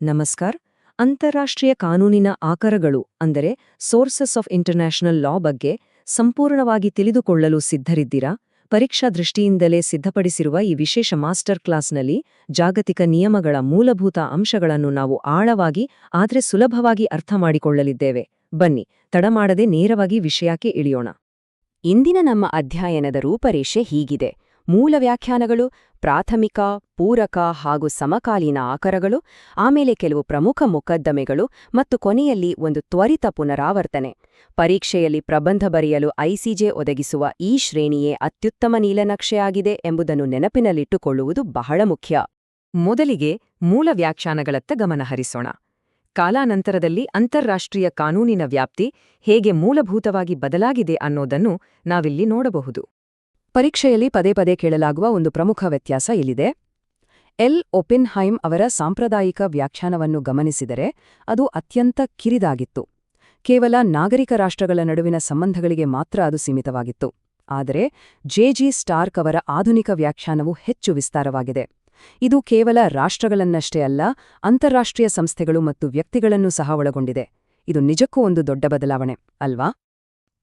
ನಮಸ್ಕಾರ್. ಅಂತಾರಾಷ್ಟ್ರೀಯ ಕಾನೂನಿನ ಆಕರಗಳು ಅಂದರೆ ಸೋರ್ಸಸ್ ಆಫ್ ಇಂಟರ್ನ್ಯಾಷನಲ್ ಲಾ ಬಗ್ಗೆ ಸಂಪೂರ್ಣವಾಗಿ ತಿಳಿದುಕೊಳ್ಳಲು ಸಿದ್ಧರಿದ್ದೀರಾ? ಪರೀಕ್ಷಾ ದೃಷ್ಟಿಯಿಂದಲೇ ಸಿದ್ಧಪಡಿಸಿರುವ ಈ ವಿಶೇಷ ಮಾಸ್ಟರ್ ಕ್ಲಾಸ್ನಲ್ಲಿ ಜಾಗತಿಕ ನಿಯಮಗಳ ಮೂಲಭೂತ ಅಂಶಗಳನ್ನು ನಾವು ಆಳವಾಗಿ ಆದರೆ ಸುಲಭವಾಗಿ ಅರ್ಥ ಮಾಡಿಕೊಳ್ಳಲಿದ್ದೇವೆ. ಬನ್ನಿ, ತಡಮಾಡದೆ ನೇರವಾಗಿ ವಿಷಯಕ್ಕೆ ಇಳಿಯೋಣ. ಇಂದಿನ ನಮ್ಮ ಅಧ್ಯಯನದ ರೂಪರೇಷೆ ಹೀಗಿದೆ. ಮೂಲ ವ್ಯಾಖ್ಯಾನಗಳು, ಪ್ರಾಥಮಿಕ, ಪೂರಕ ಹಾಗೂ ಸಮಕಾಲೀನ ಆಕರಗಳು, ಆಮೇಲೆ ಕೆಲವು ಪ್ರಮುಖ ಮೊಕದ್ದಮೆಗಳು ಮತ್ತು ಕೊನೆಯಲ್ಲಿ ಒಂದು ತ್ವರಿತ ಪುನರಾವರ್ತನೆ. ಪರೀಕ್ಷೆಯಲ್ಲಿ ಪ್ರಬಂಧ ಬರೆಯಲು ಐಸಿಜೆ ಒದಗಿಸುವ ಈ ಶ್ರೇಣಿಯೇ ಅತ್ಯುತ್ತಮ ನೀಲನಕ್ಷೆಯಾಗಿದೆ ಎಂಬುದನ್ನು ನೆನಪಿನಲ್ಲಿಟ್ಟುಕೊಳ್ಳುವುದು ಬಹಳ ಮುಖ್ಯ. ಮೊದಲಿಗೆ ಮೂಲ ವ್ಯಾಖ್ಯಾನಗಳತ್ತ ಗಮನಹರಿಸೋಣ. ಕಾಲಾನಂತರದಲ್ಲಿ ಅಂತಾರಾಷ್ಟ್ರೀಯ ಕಾನೂನಿನ ವ್ಯಾಪ್ತಿ ಹೇಗೆ ಮೂಲಭೂತವಾಗಿ ಬದಲಾಗಿದೆ ಅನ್ನೋದನ್ನು ನಾವಿಲ್ಲಿ ನೋಡಬಹುದು. ಪರೀಕ್ಷೆಯಲ್ಲಿ ಪದೇ ಪದೇ ಕೇಳಲಾಗುವ ಒಂದು ಪ್ರಮುಖ ವ್ಯತ್ಯಾಸ ಇಲ್ಲಿದೆ. ಎಲ್. ಒಪೆನ್ಹೈಮ್ ಅವರ ಸಾಂಪ್ರದಾಯಿಕ ವ್ಯಾಖ್ಯಾನವನ್ನು ಗಮನಿಸಿದರೆ ಅದು ಅತ್ಯಂತ ಕಿರಿದಾಗಿತ್ತು. ಕೇವಲ ನಾಗರಿಕ ರಾಷ್ಟ್ರಗಳ ನಡುವಿನ ಸಂಬಂಧಗಳಿಗೆ ಮಾತ್ರ ಅದು ಸೀಮಿತವಾಗಿತ್ತು. ಆದರೆ ಜೆ. ಸ್ಟಾರ್ಕ್ ಅವರ ಆಧುನಿಕ ವ್ಯಾಖ್ಯಾನವು ಹೆಚ್ಚು ವಿಸ್ತಾರವಾಗಿದೆ. ಇದು ಕೇವಲ ರಾಷ್ಟ್ರಗಳನ್ನಷ್ಟೇ ಅಲ್ಲ, ಅಂತಾರಾಷ್ಟ್ರೀಯ ಸಂಸ್ಥೆಗಳು ಮತ್ತು ವ್ಯಕ್ತಿಗಳನ್ನೂ ಸಹ ಒಳಗೊಂಡಿದೆ. ಇದು ನಿಜಕ್ಕೂ ಒಂದು ದೊಡ್ಡ ಬದಲಾವಣೆ ಅಲ್ವಾ?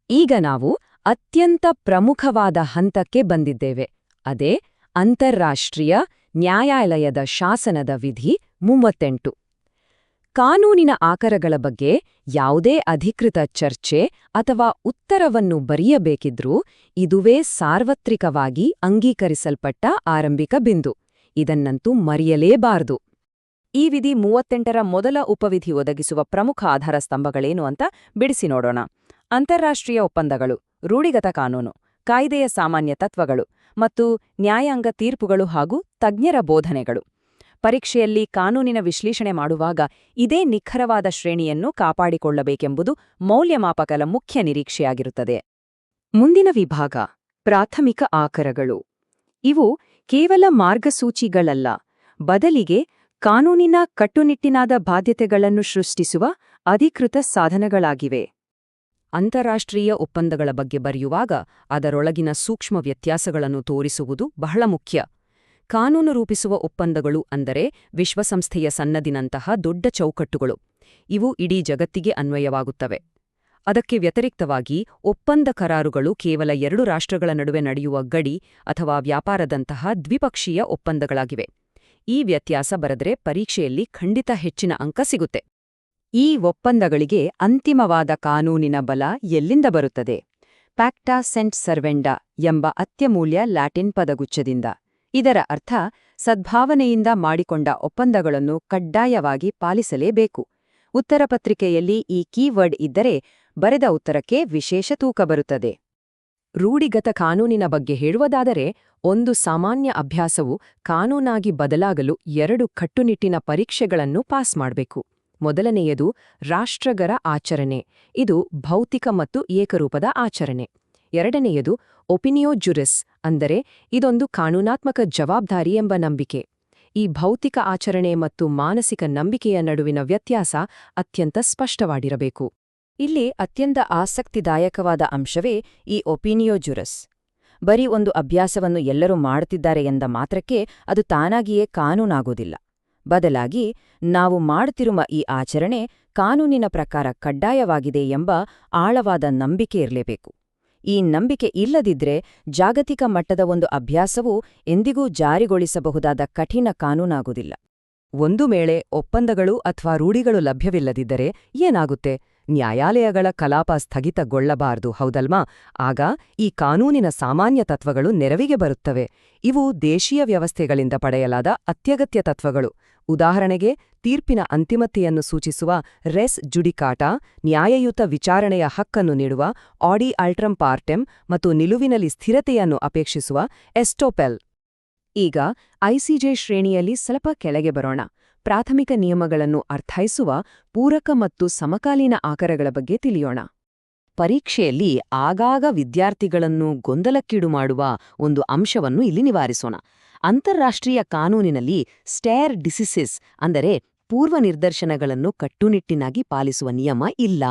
ಈಗ ನಾವು ಅತ್ಯಂತ ಪ್ರಮುಖವಾದ ಹಂತಕ್ಕೆ ಬಂದಿದ್ದೇವೆ. ಅದೇ ಅಂತಾರಾಷ್ಟ್ರೀಯ ನ್ಯಾಯಾಲಯದ ಶಾಸನದ ವಿಧಿ 38. ಕಾನೂನಿನ ಆಕರಗಳ ಬಗ್ಗೆ ಯಾವುದೇ ಅಧಿಕೃತ ಚರ್ಚೆ ಅಥವಾ ಉತ್ತರವನ್ನು ಬರೆಯಬೇಕಿದ್ರೂ ಇದುವೇ ಸಾರ್ವತ್ರಿಕವಾಗಿ ಅಂಗೀಕರಿಸಲ್ಪಟ್ಟ ಆರಂಭಿಕ ಬಿಂದು. ಇದನ್ನಂತೂ ಮರೆಯಲೇಬಾರದು. ಈ ವಿಧಿ 38ರ ಮೊದಲ ಉಪವಿಧಿ ಒದಗಿಸುವ ಪ್ರಮುಖ ಆಧಾರ ಸ್ತಂಭಗಳೇನು ಅಂತ ಬಿಡಿಸಿ ನೋಡೋಣ. ಅಂತಾರಾಷ್ಟ್ರೀಯ ಒಪ್ಪಂದಗಳು, ರೂಢಿಗತ ಕಾನೂನು, ಕಾಯ್ದೆಯ ಸಾಮಾನ್ಯ ತತ್ವಗಳು ಮತ್ತು ನ್ಯಾಯಾಂಗ ತೀರ್ಪುಗಳು ಹಾಗೂ ತಜ್ಞರ ಬೋಧನೆಗಳು. ಪರೀಕ್ಷೆಯಲ್ಲಿ ಕಾನೂನಿನ ವಿಶ್ಲೇಷಣೆ ಮಾಡುವಾಗ ಇದೇ ನಿಖರವಾದ ಶ್ರೇಣಿಯನ್ನು ಕಾಪಾಡಿಕೊಳ್ಳಬೇಕೆಂಬುದು ಮೌಲ್ಯಮಾಪಕರ ಮುಖ್ಯ ನಿರೀಕ್ಷೆಯಾಗಿರುತ್ತದೆ. ಮುಂದಿನ ವಿಭಾಗ ಪ್ರಾಥಮಿಕ ಆಕರಗಳು. ಇವು ಕೇವಲ ಮಾರ್ಗಸೂಚಿಗಳಲ್ಲ, ಬದಲಿಗೆ ಕಾನೂನಿನ ಕಟ್ಟುನಿಟ್ಟಿನಾದ ಬಾಧ್ಯತೆಗಳನ್ನು ಸೃಷ್ಟಿಸುವ ಅಧಿಕೃತ ಸಾಧನಗಳಾಗಿವೆ. ಅಂತಾರಾಷ್ಟ್ರೀಯ ಒಪ್ಪಂದಗಳ ಬಗ್ಗೆ ಬರೆಯುವಾಗ ಅದರೊಳಗಿನ ಸೂಕ್ಷ್ಮ ವ್ಯತ್ಯಾಸಗಳನ್ನು ತೋರಿಸುವುದು ಬಹಳ ಮುಖ್ಯ. ಕಾನೂನು ರೂಪಿಸುವ ಒಪ್ಪಂದಗಳು ಅಂದರೆ ವಿಶ್ವಸಂಸ್ಥೆಯ ಸನ್ನದಿನಂತಹ ದೊಡ್ಡ ಚೌಕಟ್ಟುಗಳು. ಇವು ಇಡೀ ಜಗತ್ತಿಗೆ ಅನ್ವಯವಾಗುತ್ತವೆ. ಅದಕ್ಕೆ ವ್ಯತಿರಿಕ್ತವಾಗಿ ಒಪ್ಪಂದ ಕರಾರುಗಳು ಕೇವಲ ಎರಡು ರಾಷ್ಟ್ರಗಳ ನಡುವೆ ನಡೆಯುವ ಗಡಿ ಅಥವಾ ವ್ಯಾಪಾರದಂತಹ ದ್ವಿಪಕ್ಷೀಯ ಒಪ್ಪಂದಗಳಾಗಿವೆ. ಈ ವ್ಯತ್ಯಾಸ ಬರೆದರೆ ಪರೀಕ್ಷೆಯಲ್ಲಿ ಖಂಡಿತ ಹೆಚ್ಚಿನ ಅಂಕ ಸಿಗುತ್ತೆ. ಈ ಒಪ್ಪಂದಗಳಿಗೆ ಅಂತಿಮವಾದ ಕಾನೂನಿನ ಬಲ ಎಲ್ಲಿಂದ ಬರುತ್ತದೆ? ಪ್ಯಾಕ್ಟಾ ಸೆಂಟ್ ಸರ್ವೆಂಡಾ ಎಂಬ ಅತ್ಯಮೂಲ್ಯ ಲ್ಯಾಟಿನ್ ಪದಗುಚ್ಛದಿಂದ. ಇದರ ಅರ್ಥ ಸದ್ಭಾವನೆಯಿಂದ ಮಾಡಿಕೊಂಡ ಒಪ್ಪಂದಗಳನ್ನು ಕಡ್ಡಾಯವಾಗಿ ಪಾಲಿಸಲೇಬೇಕು. ಉತ್ತರಪತ್ರಿಕೆಯಲ್ಲಿ ಈ ಕೀವರ್ಡ್ ಇದ್ದರೆ ಬರೆದ ಉತ್ತರಕ್ಕೆ ವಿಶೇಷ ತೂಕ ಬರುತ್ತದೆ. ರೂಢಿಗತ ಕಾನೂನಿನ ಬಗ್ಗೆ ಹೇಳುವುದಾದರೆ, ಒಂದು ಸಾಮಾನ್ಯ ಅಭ್ಯಾಸವು ಕಾನೂನಾಗಿ ಬದಲಾಗಲು 2 ಕಟ್ಟುನಿಟ್ಟಿನ ಪರೀಕ್ಷೆಗಳನ್ನು ಪಾಸ್ ಮಾಡಬೇಕು. ಮೊದಲನೆಯದು ರಾಷ್ಟ್ರಗರ ಆಚರಣೆ. ಇದು ಭೌತಿಕ ಮತ್ತು ಏಕರೂಪದ ಆಚರಣೆ. ಎರಡನೆಯದು ಒಪಿನಿಯೋ ಜುರಿಸ್, ಅಂದರೆ ಇದೊಂದು ಕಾನೂನಾತ್ಮಕ ಜವಾಬ್ದಾರಿ ಎಂಬ ನಂಬಿಕೆ. ಈ ಭೌತಿಕ ಆಚರಣೆ ಮತ್ತು ಮಾನಸಿಕ ನಂಬಿಕೆಯ ನಡುವಿನ ವ್ಯತ್ಯಾಸ ಅತ್ಯಂತ ಸ್ಪಷ್ಟವಾಗಿರಬೇಕು. ಇಲ್ಲಿ ಅತ್ಯಂತ ಆಸಕ್ತಿದಾಯಕವಾದ ಅಂಶವೇ ಈ ಒಪಿನಿಯೋ ಜುರಿಸ್. ಬರೀ ಒಂದು ಅಭ್ಯಾಸವನ್ನು ಎಲ್ಲರೂ ಮಾಡುತ್ತಿದ್ದಾರೆ ಎಂದ ಮಾತ್ರಕ್ಕೆ ಅದು ತಾನಾಗಿಯೇ ಕಾನೂನಾಗೋದಿಲ್ಲ. ಬದಲಾಗಿ ನಾವು ಮಾಡುತ್ತಿರುವ ಈ ಆಚರಣೆ ಕಾನೂನಿನ ಪ್ರಕಾರ ಕಡ್ಡಾಯವಾಗಿದೆ ಎಂಬ ಆಳವಾದ ನಂಬಿಕೆ ಇರಲೇಬೇಕು. ಈ ನಂಬಿಕೆ ಇಲ್ಲದಿದ್ರೆ ಜಾಗತಿಕ ಮಟ್ಟದ ಒಂದು ಅಭ್ಯಾಸವು ಎಂದಿಗೂ ಜಾರಿಗೊಳಿಸಬಹುದಾದ ಕಠಿಣ ಕಾನೂನಾಗುವುದಿಲ್ಲ. ಒಂದು ವೇಳೆ ಒಪ್ಪಂದಗಳು ಅಥವಾ ರೂಢಿಗಳು ಲಭ್ಯವಿಲ್ಲದಿದ್ದರೆ ಏನಾಗುತ್ತೆ? ನ್ಯಾಯಾಲಯಗಳ ಕಲಾಪ ಸ್ಥಗಿತಗೊಳ್ಳಬಾರದು, ಹೌದಲ್ವಾ? ಆಗ ಈ ಕಾನೂನಿನ ಸಾಮಾನ್ಯ ತತ್ವಗಳು ನೆರವಿಗೆ ಬರುತ್ತವೆ. ಇವು ದೇಶೀಯ ವ್ಯವಸ್ಥೆಗಳಿಂದ ಪಡೆಯಲಾದ ಅತ್ಯಗತ್ಯ ತತ್ವಗಳು. ಉದಾಹರಣೆಗೆ, ತೀರ್ಪಿನ ಅಂತಿಮತೆಯನ್ನು ಸೂಚಿಸುವ ರೆಸ್ ಜುಡಿಕಾಟಾ, ನ್ಯಾಯಯುತ ವಿಚಾರಣೆಯ ಹಕ್ಕನ್ನು ನೀಡುವ ಆಡಿ ಅಲ್ಟ್ರಮ್ ಪಾರ್ಟೆಮ್ ಮತ್ತು ನಿಲುವಿನಲ್ಲಿ ಸ್ಥಿರತೆಯನ್ನು ಅಪೇಕ್ಷಿಸುವ ಎಸ್ಟೋಪೆಲ್. ಈಗ ಐಸಿಜೆ ಶ್ರೇಣಿಯಲ್ಲಿ ಸ್ವಲ್ಪ ಕೆಳಗೆ ಬರೋಣ. ಪ್ರಾಥಮಿಕ ನಿಯಮಗಳನ್ನು ಅರ್ಥೈಸುವ ಪೂರಕ ಮತ್ತು ಸಮಕಾಲೀನ ಆಕರಗಳ ಬಗ್ಗೆ ತಿಳಿಯೋಣ. ಪರೀಕ್ಷೆಯಲ್ಲಿ ಆಗಾಗ ವಿದ್ಯಾರ್ಥಿಗಳನ್ನು ಗೊಂದಲಕ್ಕೀಡು ಮಾಡುವ ಒಂದು ಅಂಶವನ್ನು ಇಲ್ಲಿ ನಿವಾರಿಸೋಣ. ಅಂತಾರಾಷ್ಟ್ರೀಯ ಕಾನೂನಿನಲ್ಲಿ ಸ್ಟೇರ್ ಡಿಸಿಸಿಸ್ ಅಂದರೆ ಪೂರ್ವ ನಿರ್ದರ್ಶನಗಳನ್ನು ಕಟ್ಟುನಿಟ್ಟಿನಾಗಿ ಪಾಲಿಸುವ ನಿಯಮ ಇಲ್ಲ.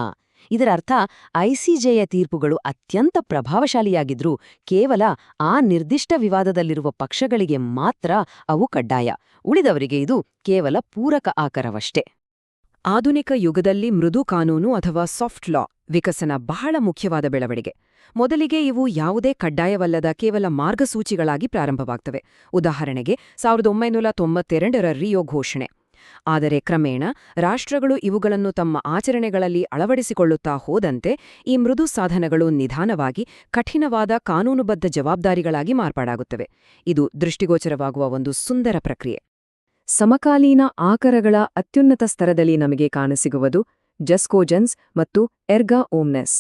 ಇದರ ಅರ್ಥ ಐಸಿಜೆಯ ತೀರ್ಪುಗಳು ಅತ್ಯಂತ ಪ್ರಭಾವಶಾಲಿಯಾಗಿದ್ರೂ ಕೇವಲ ಆ ನಿರ್ದಿಷ್ಟ ವಿವಾದದಲ್ಲಿರುವ ಪಕ್ಷಗಳಿಗೆ ಮಾತ್ರ ಅವು ಕಡ್ಡಾಯ. ಉಳಿದವರಿಗೆ ಇದು ಕೇವಲ ಪೂರಕ ಆಕರವಷ್ಟೇ. ಆಧುನಿಕ ಯುಗದಲ್ಲಿ ಮೃದು ಕಾನೂನು ಅಥವಾ ಸಾಫ್ಟ್ ಲಾ ವಿಕಸನ ಬಹಳ ಮುಖ್ಯವಾದ ಬೆಳವಣಿಗೆ. ಮೊದಲಿಗೆ ಇವು ಯಾವುದೇ ಕಡ್ಡಾಯವಲ್ಲದ ಕೇವಲ ಮಾರ್ಗಸೂಚಿಗಳಾಗಿ ಪ್ರಾರಂಭವಾಗ್ತವೆ. ಉದಾಹರಣೆಗೆ 1992ರ ರಿಯೋ ಘೋಷಣೆ. ಆದರೆ ಕ್ರಮೇಣ ರಾಷ್ಟ್ರಗಳು ಇವುಗಳನ್ನು ತಮ್ಮ ಆಚರಣೆಗಳಲ್ಲಿ ಅಳವಡಿಸಿಕೊಳ್ಳುತ್ತಾ ಹೋದಂತೆ ಈ ಮೃದು ಸಾಧನಗಳು ನಿಧಾನವಾಗಿ ಕಠಿಣವಾದ ಕಾನೂನುಬದ್ಧ ಜವಾಬ್ದಾರಿಗಳಾಗಿ ಮಾರ್ಪಾಡಾಗುತ್ತವೆ. ಇದು ದೃಷ್ಟಿಗೋಚರವಾಗುವ ಒಂದು ಸುಂದರ ಪ್ರಕ್ರಿಯೆ. ಸಮಕಾಲೀನ ಆಕರಗಳ ಅತ್ಯುನ್ನತ ಸ್ತರದಲ್ಲಿ ನಮಗೆ ಕಾಣಸಿಗುವುದು ಜಸ್ಕೋಜನ್ಸ್ ಮತ್ತು ಎರ್ಗಾ ಓಮ್ನೆಸ್.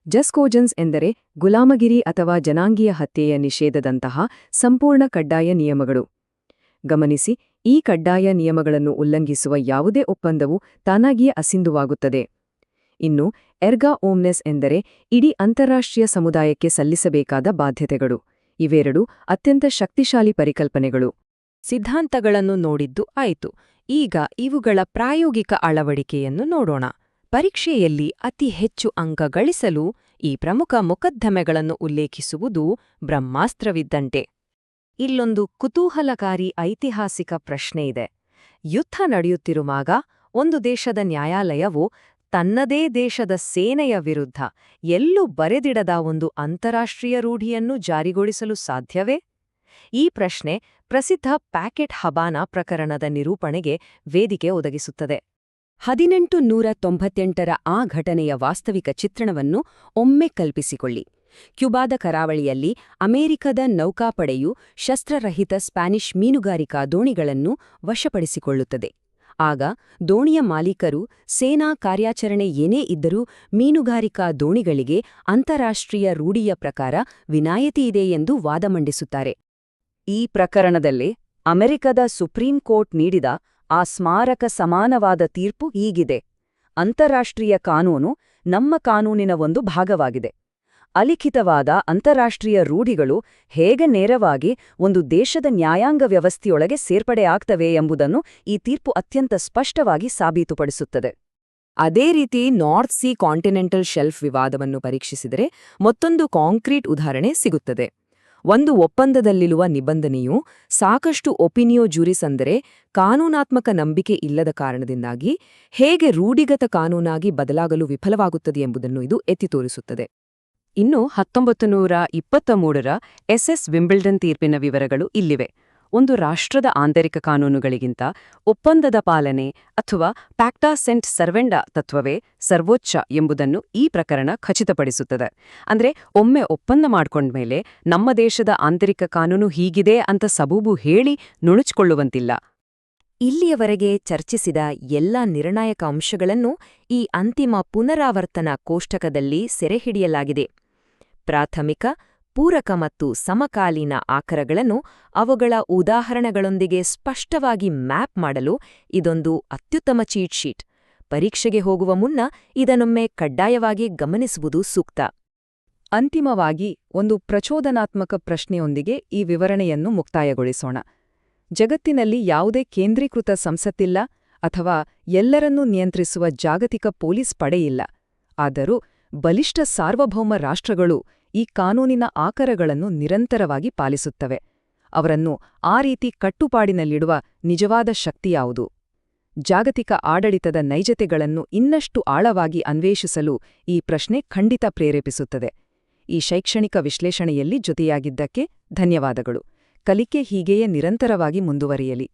ಜಸ್ಕೋಜನ್ಸ್ ಎಂದರೆ ಗುಲಾಮಗಿರಿ ಅಥವಾ ಜನಾಂಗೀಯ ಹತ್ಯೆಯ ನಿಷೇಧದಂತಹ ಸಂಪೂರ್ಣ ಕಡ್ಡಾಯ ನಿಯಮಗಳು. ಗಮನಿಸಿ, ಈ ಕಡ್ಡಾಯ ನಿಯಮಗಳನ್ನು ಉಲ್ಲಂಘಿಸುವ ಯಾವುದೇ ಒಪ್ಪಂದವು ತಾನಾಗಿಯೇ ಅಸಿಂಧುವಾಗುತ್ತದೆ. ಇನ್ನು ಎರ್ಗಾ ಓಮ್ನೆಸ್ ಎಂದರೆ ಇಡೀ ಅಂತಾರಾಷ್ಟ್ರೀಯ ಸಮುದಾಯಕ್ಕೆ ಸಲ್ಲಿಸಬೇಕಾದ ಬಾಧ್ಯತೆಗಳು. ಇವೆರಡೂ ಅತ್ಯಂತ ಶಕ್ತಿಶಾಲಿ ಪರಿಕಲ್ಪನೆಗಳು. ಸಿದ್ಧಾಂತಗಳನ್ನು ನೋಡಿದ್ದು ಆಯಿತು. ಈಗ ಇವುಗಳ ಪ್ರಾಯೋಗಿಕ ಅಳವಡಿಕೆಯನ್ನು ನೋಡೋಣ. ಪರೀಕ್ಷೆಯಲ್ಲಿ ಅತಿ ಹೆಚ್ಚು ಅಂಕ ಗಳಿಸಲು ಈ ಪ್ರಮುಖ ಮೊಕದ್ದಮೆಗಳನ್ನು ಉಲ್ಲೇಖಿಸುವುದು ಬ್ರಹ್ಮಾಸ್ತ್ರವಿದ್ದಂತೆ. ಇಲ್ಲೊಂದು ಕುತೂಹಲಕಾರಿ ಐತಿಹಾಸಿಕ ಪ್ರಶ್ನೆಯಿದೆ. ಯುದ್ಧ ನಡೆಯುತ್ತಿರುವಾಗ ಒಂದು ದೇಶದ ನ್ಯಾಯಾಲಯವು ತನ್ನದೇ ದೇಶದ ಸೇನೆಯ ವಿರುದ್ಧ ಎಲ್ಲೂ ಬರೆದಿಡದ ಒಂದು ಅಂತಾರಾಷ್ಟ್ರೀಯ ರೂಢಿಯನ್ನು ಜಾರಿಗೊಳಿಸಲು ಸಾಧ್ಯವೇ? ಈ ಪ್ರಶ್ನೆ ಪ್ರಸಿದ್ಧ ಪ್ಯಾಕೆಟ್ ಹಬಾನ ಪ್ರಕರಣದ ನಿರೂಪಣೆಗೆ ವೇದಿಕೆ ಒದಗಿಸುತ್ತದೆ. 1898ರ ಆ ಘಟನೆಯ ವಾಸ್ತವಿಕ ಚಿತ್ರಣವನ್ನು ಒಮ್ಮೆ ಕಲ್ಪಿಸಿಕೊಳ್ಳಿ. ಕ್ಯುಬಾದ ಕರಾವಳಿಯಲ್ಲಿ ಅಮೆರಿಕದ ನೌಕಾಪಡೆಯು ಶಸ್ತ್ರರಹಿತ ಸ್ಪ್ಯಾನಿಷ್ ಮೀನುಗಾರಿಕಾ ದೋಣಿಗಳನ್ನು ವಶಪಡಿಸಿಕೊಳ್ಳುತ್ತದೆ. ಆಗ ದೋಣಿಯ ಮಾಲೀಕರು ಸೇನಾ ಕಾರ್ಯಾಚರಣೆ ಏನೇ ಇದ್ದರೂ ಮೀನುಗಾರಿಕಾ ದೋಣಿಗಳಿಗೆ ಅಂತಾರಾಷ್ಟ್ರೀಯ ರೂಢಿಯ ಪ್ರಕಾರ ವಿನಾಯಿತಿಯಿದೆ ಎಂದು ವಾದ ಮಂಡಿಸುತ್ತಾರೆ. ಈ ಪ್ರಕರಣದಲ್ಲಿ ಅಮೆರಿಕದ ಸುಪ್ರೀಂ ಕೋರ್ಟ್ ನೀಡಿದ ಆ ಸ್ಮಾರಕ ಸಮಾನವಾದ ತೀರ್ಪು ಹೀಗಿದೆ: ಅಂತಾರಾಷ್ಟ್ರೀಯ ಕಾನೂನು ನಮ್ಮ ಕಾನೂನಿನ ಒಂದು ಭಾಗವಾಗಿದೆ. ಅಲಿಖಿತವಾದ ಅಂತಾರಾಷ್ಟ್ರೀಯ ರೂಢಿಗಳು ಹೇಗೆ ನೇರವಾಗಿ ಒಂದು ದೇಶದ ನ್ಯಾಯಾಂಗ ವ್ಯವಸ್ಥೆಯೊಳಗೆ ಸೇರ್ಪಡೆಯಾಗ್ತವೆ ಎಂಬುದನ್ನು ಈ ತೀರ್ಪು ಅತ್ಯಂತ ಸ್ಪಷ್ಟವಾಗಿ ಸಾಬೀತುಪಡಿಸುತ್ತದೆ. ಅದೇ ರೀತಿ ನಾರ್ತ್ ಸಿ ಕಾಂಟಿನೆಂಟಲ್ ಶೆಲ್ಫ್ ವಿವಾದವನ್ನು ಪರೀಕ್ಷಿಸಿದರೆ ಮತ್ತೊಂದು ಕಾಂಕ್ರೀಟ್ ಉದಾಹರಣೆ ಸಿಗುತ್ತದೆ. ಒಂದು ಒಪ್ಪಂದದಲ್ಲಿರುವ ನಿಬಂಧನೆಯು ಸಾಕಷ್ಟು ಒಪಿನಿಯೋ ಜೂರಿಸ್ ಅಂದರೆ ಕಾನೂನಾತ್ಮಕ ನಂಬಿಕೆ ಇಲ್ಲದ ಕಾರಣದಿಂದಾಗಿ ಹೇಗೆ ರೂಢಿಗತ ಕಾನೂನಾಗಿ ಬದಲಾಗಲು ವಿಫಲವಾಗುತ್ತದೆ ಎಂಬುದನ್ನು ಇದು ಎತ್ತಿ ತೋರಿಸುತ್ತದೆ. ಇನ್ನು 1923ರ ಎಸ್ ವಿಂಬಲ್ಡನ್ ತೀರ್ಪಿನ ವಿವರಗಳು ಇಲ್ಲಿವೆ. ಒಂದು ರಾಷ್ಟ್ರದ ಆಂತರಿಕ ಕಾನೂನುಗಳಿಗಿಂತ ಒಪ್ಪಂದದ ಪಾಲನೆ ಅಥವಾ ಪ್ಯಾಕ್ಟಾ ಸೆಂಟ್ ಸರ್ವೆಂಡಾ ತತ್ವವೇ ಸರ್ವೋಚ್ಚ ಎಂಬುದನ್ನು ಈ ಪ್ರಕರಣ ಖಚಿತಪಡಿಸುತ್ತದೆ. ಅಂದ್ರೆ ಒಮ್ಮೆ ಒಪ್ಪಂದ ಮಾಡ್ಕೊಂಡ್ಮೇಲೆ ನಮ್ಮ ದೇಶದ ಆಂತರಿಕ ಕಾನೂನು ಹೀಗಿದೆ ಅಂತ ಸಬೂಬು ಹೇಳಿ ನುಣುಚಿಕೊಳ್ಳುವಂತಿಲ್ಲ. ಇಲ್ಲಿಯವರೆಗೆ ಚರ್ಚಿಸಿದ ಎಲ್ಲ ನಿರ್ಣಾಯಕ ಅಂಶಗಳನ್ನು ಈ ಅಂತಿಮ ಪುನರಾವರ್ತನಾ ಕೋಷ್ಟಕದಲ್ಲಿ ಸೆರೆಹಿಡಿಯಲಾಗಿದೆ. ಪ್ರಾಥಮಿಕ, ಪೂರಕ ಮತ್ತು ಸಮಕಾಲೀನ ಆಕರಗಳನ್ನು ಅವುಗಳ ಉದಾಹರಣೆಗಳೊಂದಿಗೆ ಸ್ಪಷ್ಟವಾಗಿ ಮ್ಯಾಪ್ ಮಾಡಲು ಇದೊಂದು ಅತ್ಯುತ್ತಮ ಚೀಟ್ ಶೀಟ್. ಪರೀಕ್ಷೆಗೆ ಹೋಗುವ ಮುನ್ನ ಇದನ್ನೊಮ್ಮೆ ಕಡ್ಡಾಯವಾಗಿ ಗಮನಿಸುವುದು ಸೂಕ್ತ. ಅಂತಿಮವಾಗಿ ಒಂದು ಪ್ರಚೋದನಾತ್ಮಕ ಪ್ರಶ್ನೆಯೊಂದಿಗೆ ಈ ವಿವರಣೆಯನ್ನು ಮುಕ್ತಾಯಗೊಳಿಸೋಣ. ಜಗತ್ತಿನಲ್ಲಿ ಯಾವುದೇ ಕೇಂದ್ರೀಕೃತ ಸಂಸತ್ತಿಲ್ಲ ಅಥವಾ ಎಲ್ಲರನ್ನೂ ನಿಯಂತ್ರಿಸುವ ಜಾಗತಿಕ ಪೊಲೀಸ್ ಪಡೆಯಿಲ್ಲ. ಆದರೂ ಬಲಿಷ್ಠ ಸಾರ್ವಭೌಮ ರಾಷ್ಟ್ರಗಳು ಈ ಕಾನೂನಿನ ಆಕರಗಳನ್ನು ನಿರಂತರವಾಗಿ ಪಾಲಿಸುತ್ತವೆ. ಅವರನ್ನು ಆ ರೀತಿ ಕಟ್ಟುಪಾಡಿನಲ್ಲಿಡುವ ನಿಜವಾದ ಶಕ್ತಿಯಾವುದು? ಜಾಗತಿಕ ಆಡಳಿತದ ನೈಜತೆಗಳನ್ನು ಇನ್ನಷ್ಟು ಆಳವಾಗಿ ಅನ್ವೇಷಿಸಲು ಈ ಪ್ರಶ್ನೆ ಖಂಡಿತ ಪ್ರೇರೇಪಿಸುತ್ತದೆ. ಈ ಶೈಕ್ಷಣಿಕ ವಿಶ್ಲೇಷಣೆಯಲ್ಲಿ ಜೊತೆಯಾಗಿದ್ದಕ್ಕೆ ಧನ್ಯವಾದಗಳು. ಕಲಿಕೆ ಹೀಗೆಯೇ ನಿರಂತರವಾಗಿ ಮುಂದುವರಿಯಲಿ.